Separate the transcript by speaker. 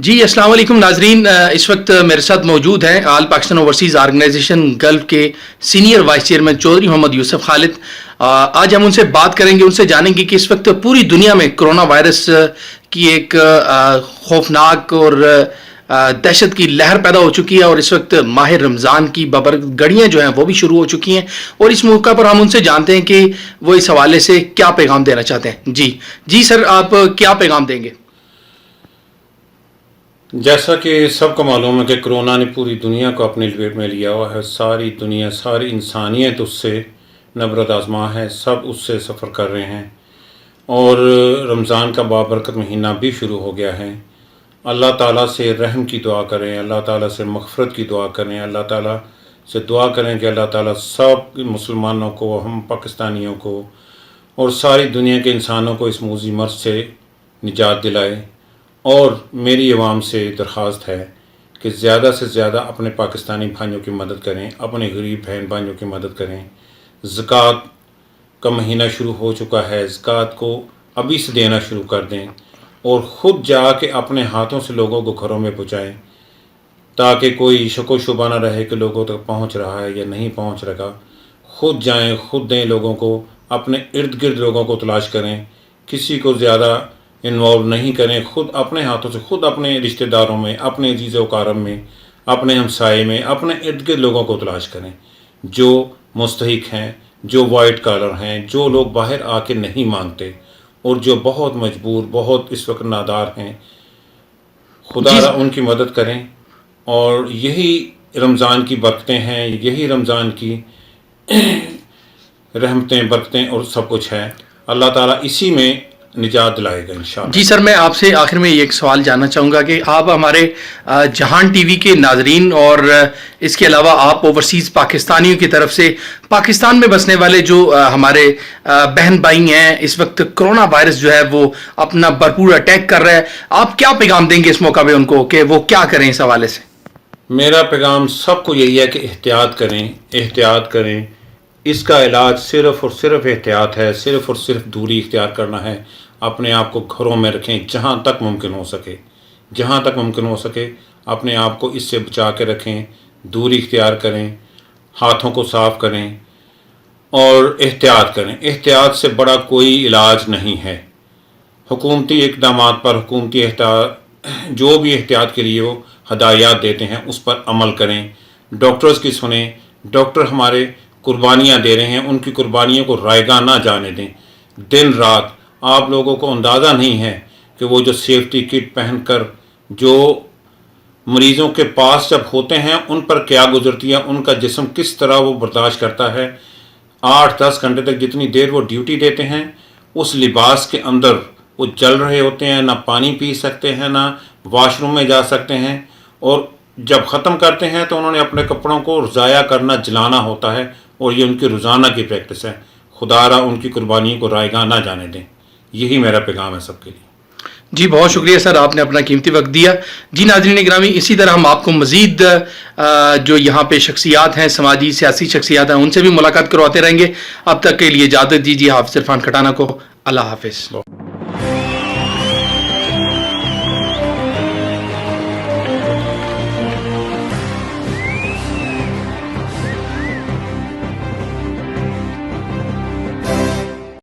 Speaker 1: جی السلام علیکم ناظرین، اس وقت میرے ساتھ موجود ہیں آل پاکستان اوورسیز آرگنائزیشن گلف کے سینئر وائس چیئرمین چودھری محمد یوسف خالد۔ آج ہم ان سے بات کریں گے، ان سے جانیں گے کہ اس وقت پوری دنیا میں کرونا وائرس کی ایک خوفناک اور دہشت کی لہر پیدا ہو چکی ہے، اور اس وقت ماہ رمضان کی بابرکت گھڑیاں جو ہیں وہ بھی شروع ہو چکی ہیں، اور اس موقع پر ہم ان سے جانتے ہیں کہ وہ اس حوالے سے کیا پیغام دینا چاہتے ہیں۔ جی سر، آپ کیا پیغام دیں گے؟
Speaker 2: جیسا کہ سب کو معلوم ہے کہ کرونا نے پوری دنیا کو اپنے لپیٹ میں لیا ہوا ہے، ساری دنیا، ساری انسانیت اس سے نبرد آزما ہے، سب اس سے سفر کر رہے ہیں، اور رمضان کا بابرکت مہینہ بھی شروع ہو گیا ہے۔ اللہ تعالیٰ سے رحم کی دعا کریں، اللہ تعالیٰ سے مغفرت کی دعا کریں، اللہ تعالیٰ سے دعا کریں کہ اللہ تعالیٰ سب مسلمانوں کو، ہم پاکستانیوں کو اور ساری دنیا کے انسانوں کو اس موذی مرض سے نجات دلائے۔ اور میری عوام سے درخواست ہے کہ زیادہ سے زیادہ اپنے پاکستانی بھائیوں کی مدد کریں، اپنے غریب بہن بھائیوں کی مدد کریں۔ زکوٰۃ کا مہینہ شروع ہو چکا ہے، زکوٰۃ کو ابھی سے دینا شروع کر دیں، اور خود جا کے اپنے ہاتھوں سے لوگوں کو گھروں میں پہنچائیں، تاکہ کوئی شک و شبہ نہ رہے کہ لوگوں تک پہنچ رہا ہے یا نہیں پہنچ رہا۔ خود جائیں، خود دیں لوگوں کو، اپنے ارد گرد لوگوں کو تلاش کریں، کسی کو زیادہ انوالو نہیں کریں، خود اپنے ہاتھوں سے، خود اپنے رشتہ داروں میں، اپنے عزیز و اقارب میں، اپنے ہمسائے میں، اپنے ارد گرد لوگوں کو تلاش کریں جو مستحق ہیں، جو وائٹ کالر ہیں، جو لوگ باہر آ کے نہیں مانگتے، اور جو بہت مجبور، بہت اس وقت نادار ہیں۔ خدا را ان کی مدد کریں، اور یہی رمضان کی برکتیں ہیں، یہی رمضان کی رحمتیں، برکتیں اور سب کچھ ہے۔ اللہ تعالیٰ اسی میں نجات دلائے گا انشاءاللہ۔
Speaker 1: جی سر، میں آپ سے آخر میں ایک سوال جاننا چاہوں گا کہ آپ ہمارے جہان ٹی وی کے ناظرین، اور اس کے علاوہ آپ اوورسیز پاکستانیوں کی طرف سے پاکستان میں بسنے والے جو ہمارے بہن بھائی ہیں، اس وقت کرونا وائرس جو ہے وہ اپنا بھرپور اٹیک کر رہا ہے، آپ کیا پیغام دیں گے اس موقع پہ ان کو کہ وہ کیا کریں اس حوالے سے؟
Speaker 2: میرا پیغام سب کو یہی ہے کہ احتیاط کریں، احتیاط کریں۔ اس کا علاج صرف اور صرف احتیاط ہے، صرف اور صرف دوری اختیار کرنا ہے۔ اپنے آپ کو گھروں میں رکھیں جہاں تک ممکن ہو سکے، جہاں تک ممکن ہو سکے اپنے آپ کو اس سے بچا کے رکھیں، دوری اختیار کریں، ہاتھوں کو صاف کریں اور احتیاط کریں۔ احتیاط سے بڑا کوئی علاج نہیں ہے۔ حکومتی اقدامات پر، حکومتی جو بھی احتیاط کے لیے وہ ہدایات دیتے ہیں اس پر عمل کریں۔ ڈاکٹرز کی سنیں، ڈاکٹر ہمارے قربانیاں دے رہے ہیں، ان کی قربانیوں کو رائیگاں نہ جانے دیں۔ دن رات آپ لوگوں کو اندازہ نہیں ہے کہ وہ جو سیفٹی کٹ پہن کر جو مریضوں کے پاس جب ہوتے ہیں ان پر کیا گزرتی ہے، ان کا جسم کس طرح وہ برداشت کرتا ہے۔ 8-10 گھنٹے تک جتنی دیر وہ ڈیوٹی دیتے ہیں، اس لباس کے اندر وہ جل رہے ہوتے ہیں، نہ پانی پی سکتے ہیں، نہ واش روم میں جا سکتے ہیں، اور جب ختم کرتے ہیں تو انہوں نے اپنے کپڑوں کو ضائع کرنا، جلانا ہوتا ہے، اور یہ ان کی روزانہ کی پریکٹس ہے۔ خدا را ان کی قربانیوں کو رائیگاں نہ جانے دیں۔ یہی میرا پیغام ہے سب کے لیے۔
Speaker 1: جی بہت شکریہ سر، آپ نے اپنا قیمتی وقت دیا۔ جی ناظرین گرامی، اسی طرح ہم آپ کو مزید جو یہاں پہ شخصیات ہیں، سماجی سیاسی شخصیات ہیں، ان سے بھی ملاقات کرواتے رہیں گے۔ اب تک کے لیے اجازت دیجیے حافظ عرفان کھٹانہ کو۔ اللہ حافظ۔